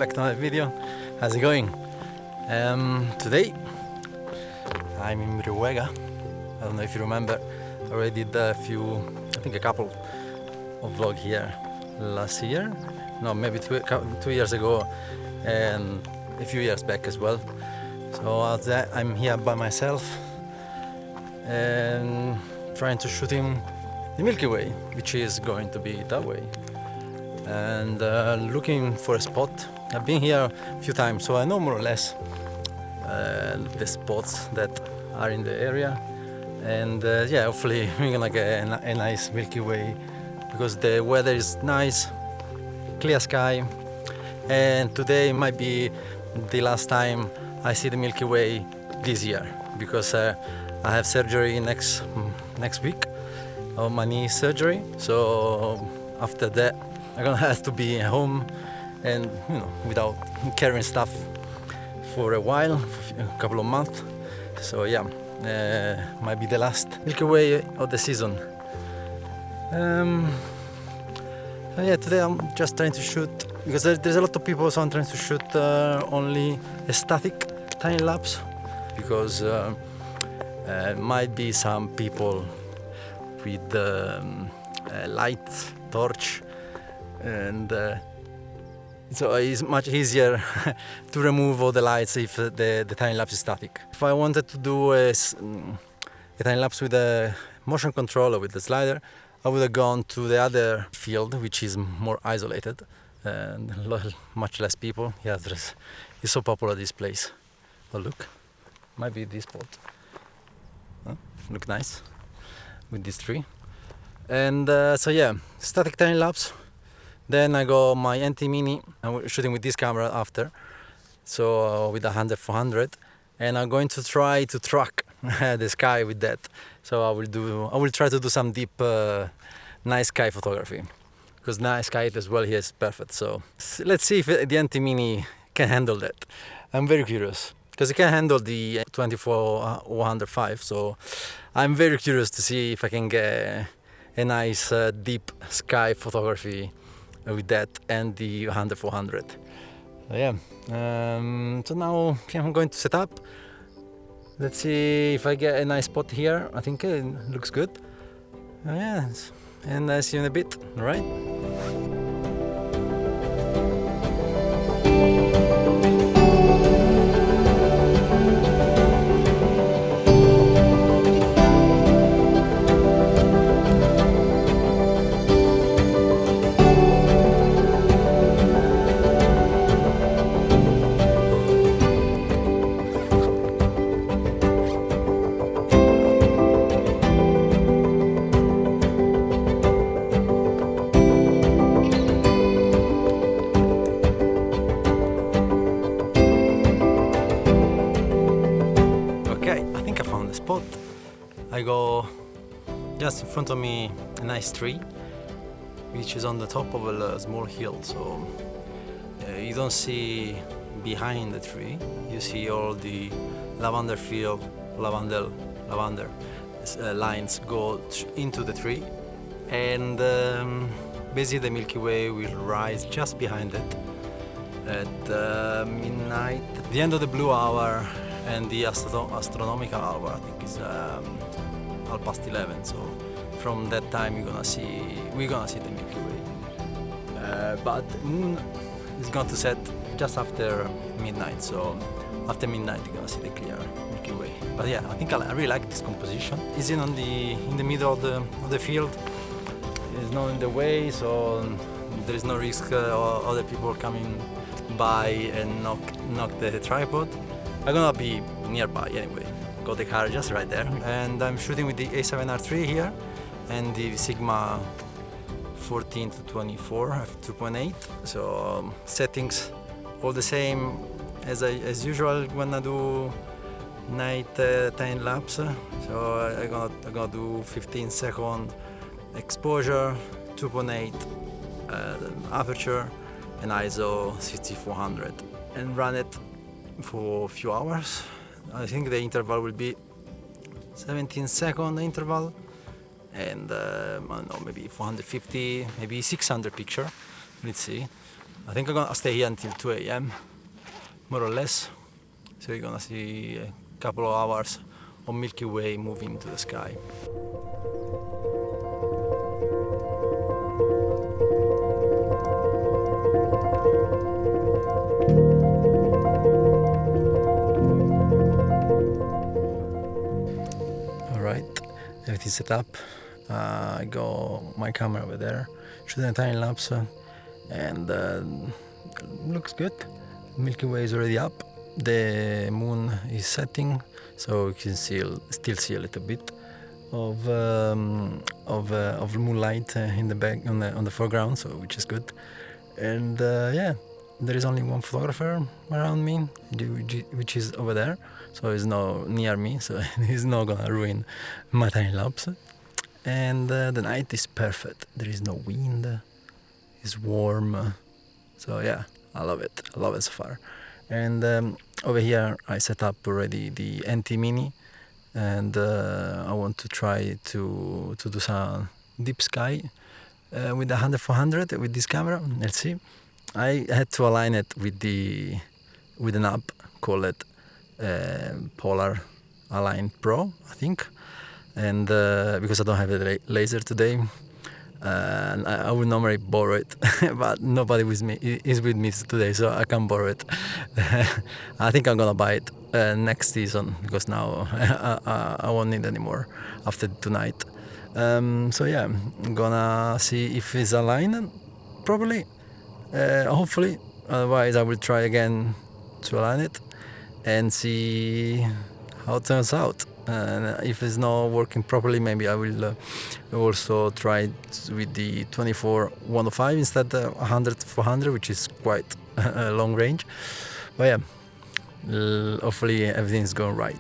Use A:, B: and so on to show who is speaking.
A: back to another video. How's it going? Today I'm in Milkyway. I don't know if you remember, I already did a couple of vlogs here last year. No, maybe two years ago, and a few years back as well. So I'm here by myself and trying to shoot in the Milky Way, which is going to be that way. And looking for a spot. I've been here a few times, so I know more or less the spots that are in the area. And yeah, hopefully we're gonna get a nice Milky Way, because the weather is nice, clear sky, and today might be the last time I see the Milky Way this year, because I have surgery next week, of my knee surgery. So after that I'm gonna have to be at home and without carrying stuff for a while, for a couple of months. So yeah, might be the last Milky Way of the season. Yeah, today I'm just trying to shoot, because there's a lot of people, so I'm trying to shoot only a static time lapse, because might be some people with a light torch, and so it's much easier to remove all the lights if the time lapse is static. If I wanted to do a time lapse with a motion controller, with the slider, I would have gone to the other field, which is more isolated and much less people. Yeah, it's so popular, this place. Oh look, might be this spot. Huh? Look nice with this tree. And so yeah, static time lapse. Then I got my NT Mini. I'm shooting with this camera after, so with a 100-400, and I'm going to try to track the sky with that. So I will try to do some deep night sky photography, because night sky as well here is perfect. So let's see if the NT Mini can handle that. I'm very curious, because it can handle the 24-105. So I'm very curious to see if I can get a nice deep sky photography with that and the 100-400. So yeah, so now I'm going to set up. Let's see if I get a nice spot here. I think it looks good. Yeah, and see you in a bit, all right? Spot. I go just in front of me a nice tree, which is on the top of a small hill, so you don't see behind the tree. You see all the lavender field, lavender lines go into the tree, and basically the Milky Way will rise just behind it at midnight, at the end of the blue hour. And the astronomical hour, I think, is 11:30. So from that time we're gonna see the Milky Way. But moon is going to set just after midnight. So after midnight you're gonna see the clear Milky Way. But yeah, I think I really like this composition. It's in the middle of the field. It's not in the way, so there is no risk of other people coming by and knock the tripod. I'm gonna be nearby anyway. Got the car just right there, and I'm shooting with the A7R3 here and the Sigma 14-24 f2.8. So settings all the same as usual when I do night time lapse. So I'm gonna do 15-second exposure, 2.8 aperture, and ISO 6400, and run it for a few hours. I think the interval will be 17-second interval, and I don't know, maybe 450, maybe 600 picture. Let's see. I think I'm gonna stay here until 2 a.m. more or less. So you're gonna see a couple of hours of Milky Way moving to the sky. Alright, everything's set up. I got my camera over there, shooting a time lapse, and looks good. Milky Way is already up. The moon is setting, so you can still see a little bit of moonlight in the back on the foreground, so which is good. And yeah, there is only one photographer around me, which is over there, so he's not near me, so he's not gonna ruin my time lapse. And the night is perfect. There is no wind. It's warm. So yeah, I love it. I love it so far. And over here, I set up already the NT Mini, and I want to try to do some deep sky with the 100-400 with this camera. Let's see. I had to align it with an app called Polar Align Pro, I think. And because I don't have a laser today, and I would normally borrow it, but nobody is with me today, so I can't borrow it. I think I'm gonna buy it next season, because now I won't need anymore after tonight. So yeah, I'm gonna see if it's aligned properly, hopefully. Otherwise I will try again to align it and see how it turns out. If it's not working properly, maybe I will also try it with the 24-105 instead of 100-400, which is quite a long range. But yeah, hopefully everything's going right.